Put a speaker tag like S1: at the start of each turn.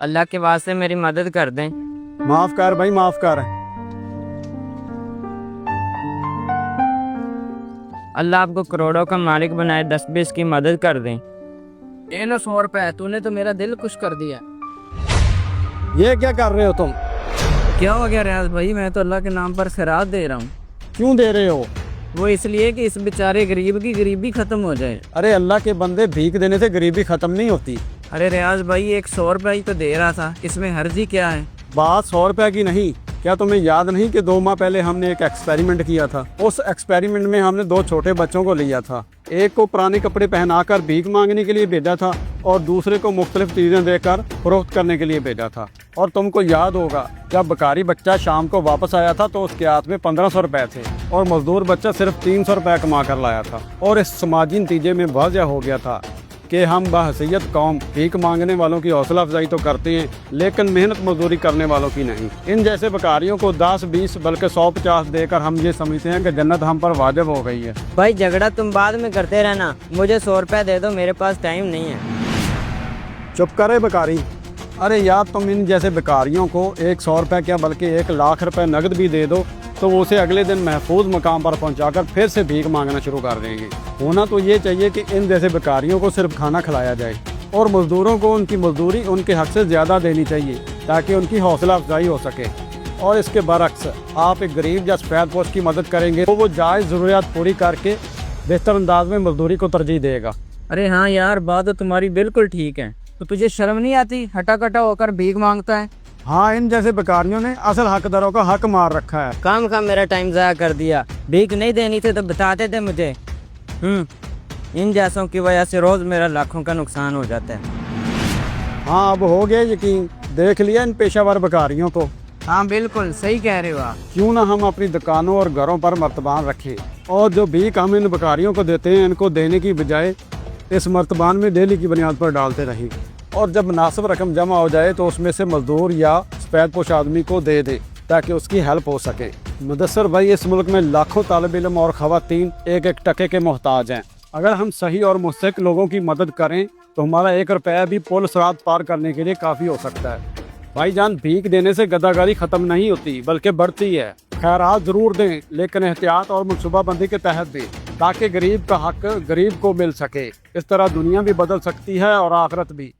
S1: اللہ کے واسطے میری مدد کر دیں۔
S2: معاف کر بھائی، معاف کر۔
S1: اللہ آپ کو کروڑوں کا مالک بنائے، 10-20 کی مدد کر دیں۔
S3: یہ لو 100 روپے، تو نے تو میرا دل خوش کر دیا۔
S2: یہ کیا کر رہے ہو تم؟
S3: کیا ہو گیا ریاض بھائی؟ میں تو اللہ کے نام پر خیرات دے رہا ہوں۔
S2: کیوں دے رہے ہو؟
S3: وہ اس لیے کہ اس بیچارے غریب کی غریبی ختم ہو جائے۔
S2: ارے اللہ کے بندے، بھیک دینے سے غریبی ختم نہیں ہوتی۔
S3: ارے ریاض بھائی، ایک 100 روپے ہی تو دے رہا تھا، اس میں حرجی کیا ہے؟
S2: بات 100 روپے کی نہیں، کیا تمہیں یاد نہیں کہ 2 ماہ پہلے ہم نے ایک ایکسپیریمنٹ کیا تھا؟ اس ایکسپیریمنٹ میں ہم نے 2 چھوٹے بچوں کو لیا تھا۔ ایک کو پرانے کپڑے پہنا کر بھیک مانگنے کے لیے بھیجا تھا اور دوسرے کو مختلف چیزیں دے کر فروخت کرنے کے لیے بھیجا تھا۔ اور تم کو یاد ہوگا جب بکاری بچہ شام کو واپس آیا تھا تو اس کے ہاتھ میں 1500 روپے تھے اور مزدور بچہ صرف 300 روپے کما کر لایا تھا۔ اور اس سماجی نتیجے میں واضح ہو گیا تھا کہ ہم بحیثیت قوم بھیک مانگنے والوں کی حوصلہ افزائی تو کرتے ہیں لیکن محنت مزدوری کرنے والوں کی نہیں۔ ان جیسے بکاریوں کو 10-20 بلکہ 100-50 دے کر ہم یہ سمجھتے ہیں کہ جنت ہم پر واجب ہو گئی ہے۔
S1: بھائی جھگڑا تم بعد میں کرتے رہنا، مجھے 100 روپے دے دو، میرے پاس ٹائم نہیں ہے۔
S2: چپ کرے بکاری۔ ارے یار، تم ان جیسے بکاریوں کو 100 روپے کیا بلکہ 1,00,000 روپے نقد بھی دے دو تو وہ اسے اگلے دن محفوظ مقام پر پہنچا کر پھر سے بھیک مانگنا شروع کر دیں گے۔ ہونا تو یہ چاہیے کہ ان جیسے بکاریوں کو صرف کھانا کھلایا جائے اور مزدوروں کو ان کی مزدوری ان کے حق سے زیادہ دینی چاہیے تاکہ ان کی حوصلہ افزائی ہو سکے۔ اور اس کے برعکس آپ ایک غریب یا سفید پوش کی مدد کریں گے تو وہ جائز ضروریات پوری کر کے بہتر انداز میں مزدوری کو ترجیح دے گا۔
S3: ارے ہاں یار، بات تو تمہاری بالکل ٹھیک ہے، تو تجھے شرم نہیں آتی؟ ہٹا کٹا ہو کر بھیک مانگتا ہے۔
S2: ہاں، ان جیسے بکاریوں نے اصل حقداروں کا حق مار رکھا ہے۔
S1: کام میرا ٹائم ضائع کر دیا، بھیک نہیں دینی تھی تو بتاتے تھے مجھے۔ ان جیسوں کی وجہ سے روز میرا لاکھوں کا نقصان ہو جاتا ہے۔
S2: ہاں، اب ہو گیا یقین، دیکھ لیا ان پیشہ ور بکاریوں کو۔
S3: ہاں بالکل صحیح کہہ رہے ہو آپ۔
S2: کیوں نہ ہم اپنی دکانوں اور گھروں پر مرتبان رکھیں اور جو بھیک ہم ان بکاریوں کو دیتے ہیں ان کو دینے کی بجائے اس مرتبان میں ڈیلی کی بنیاد پر ڈالتے رہیں، اور جب مناسب رقم جمع ہو جائے تو اس میں سے مزدور یا سفید پوش آدمی کو دے دیں تاکہ اس کی ہیلپ ہو سکے۔ مدثر بھائی، اس ملک میں لاکھوں طالب علم اور خواتین 1-1 ٹکے کے محتاج ہیں۔ اگر ہم صحیح اور مستحق لوگوں کی مدد کریں تو ہمارا 1 روپیہ بھی پل صراط پار کرنے کے لیے کافی ہو سکتا ہے۔ بھائی جان، بھیک دینے سے گداگاری ختم نہیں ہوتی بلکہ بڑھتی ہے۔ خیرات ضرور دیں لیکن احتیاط اور منصوبہ بندی کے تحت دیں تاکہ غریب کا حق غریب کو مل سکے۔ اس طرح دنیا بھی بدل سکتی ہے اور آخرت بھی۔